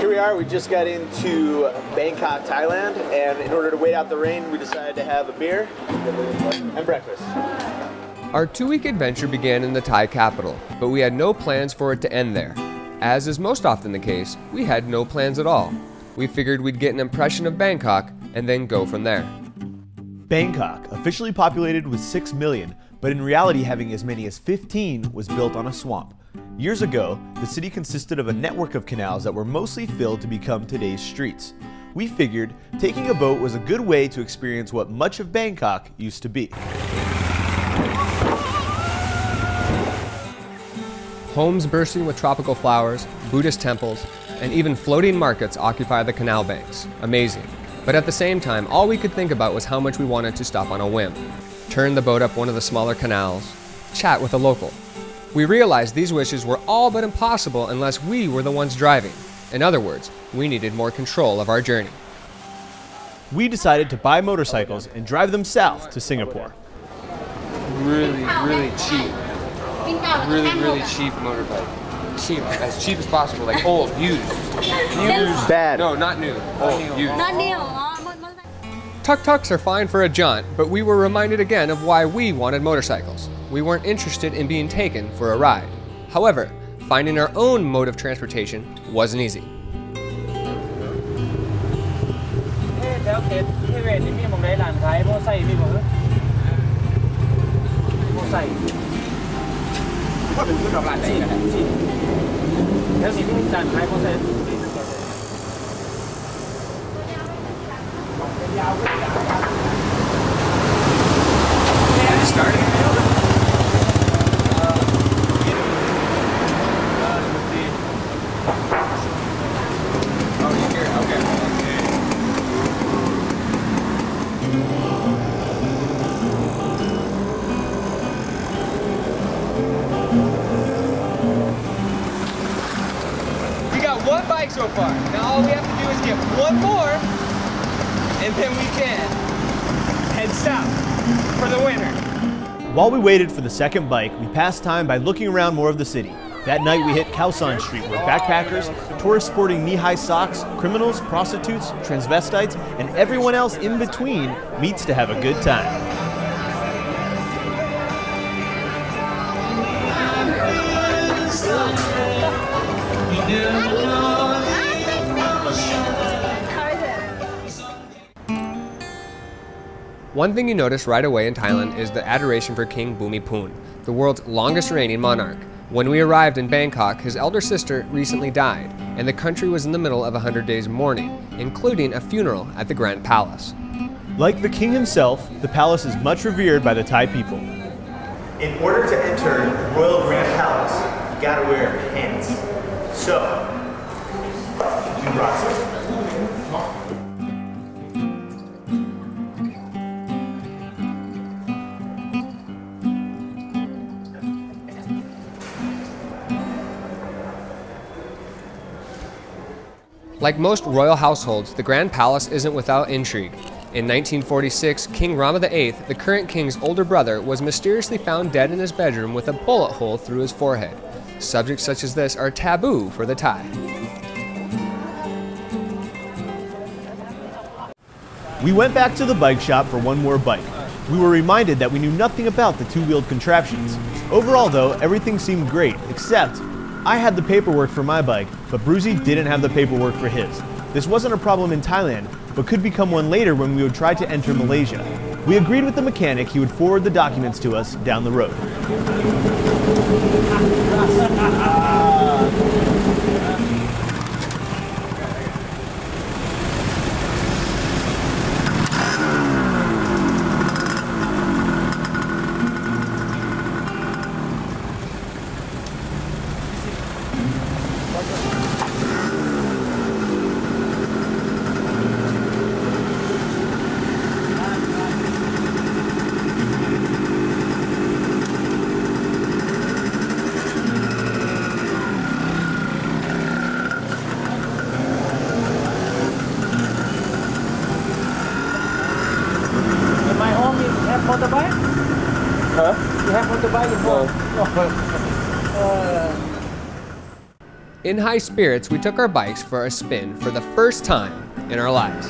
here we are. We just got into Bangkok, Thailand, and in order to wait out the rain, we decided to have a beer and breakfast. Our 2-week adventure began in the Thai capital, but we had no plans for it to end there. As is most often the case, we had no plans at all. We figured we'd get an impression of Bangkok and then go from there. Bangkok, officially populated with 6 million, but in reality having as many as 15, was built on a swamp. Years ago, the city consisted of a network of canals that were mostly filled to become today's streets. We figured taking a boat was a good way to experience what much of Bangkok used to be. Homes bursting with tropical flowers, Buddhist temples, and even floating markets occupy the canal banks. Amazing. But at the same time, all we could think about was how much we wanted to stop on a whim. Turn the boat up one of the smaller canals, chat with a local. We realized these wishes were all but impossible unless we were the ones driving. In other words, we needed more control of our journey. We decided to buy motorcycles and drive them south to Singapore. Really cheap. Really cheap motorbike. Cheap, as cheap as possible, like old, used. Used. Bad. No, not new. Old, used. Not new. Tuk-tuks are fine for a jaunt, but we were reminded again of why we wanted motorcycles. We weren't interested in being taken for a ride. However, finding our own mode of transportation wasn't easy. One bike so far. Now all we have to do is get one more, and then we can head south for the winter. While we waited for the second bike, we passed time by looking around more of the city. That night we hit Khao San Street, where backpackers, tourists sporting knee-high socks, criminals, prostitutes, transvestites, and everyone else in between meets to have a good time. One thing you notice right away in Thailand is the adoration for King Bhumibol, the world's longest reigning monarch. When we arrived in Bangkok, his elder sister recently died, and the country was in the middle of 100 days mourning, including a funeral at the Grand Palace. Like the king himself, the palace is much revered by the Thai people. In order to enter the Royal Grand Palace, you gotta wear pants. So, we brought some. Like most royal households, the Grand Palace isn't without intrigue. In 1946, King Rama VIII, the current king's older brother, was mysteriously found dead in his bedroom with a bullet hole through his forehead. Subjects such as this are taboo for the Thai. We went back to the bike shop for one more bike. We were reminded that we knew nothing about the two-wheeled contraptions. Overall though, everything seemed great, except I had the paperwork for my bike, but Bruzy didn't have the paperwork for his. This wasn't a problem in Thailand, but could become one later when we would try to enter Malaysia. We agreed with the mechanic he would forward the documents to us down the road. motorbike? Huh? You have motorbike before? In high spirits, we took our bikes for a spin for the first time in our lives.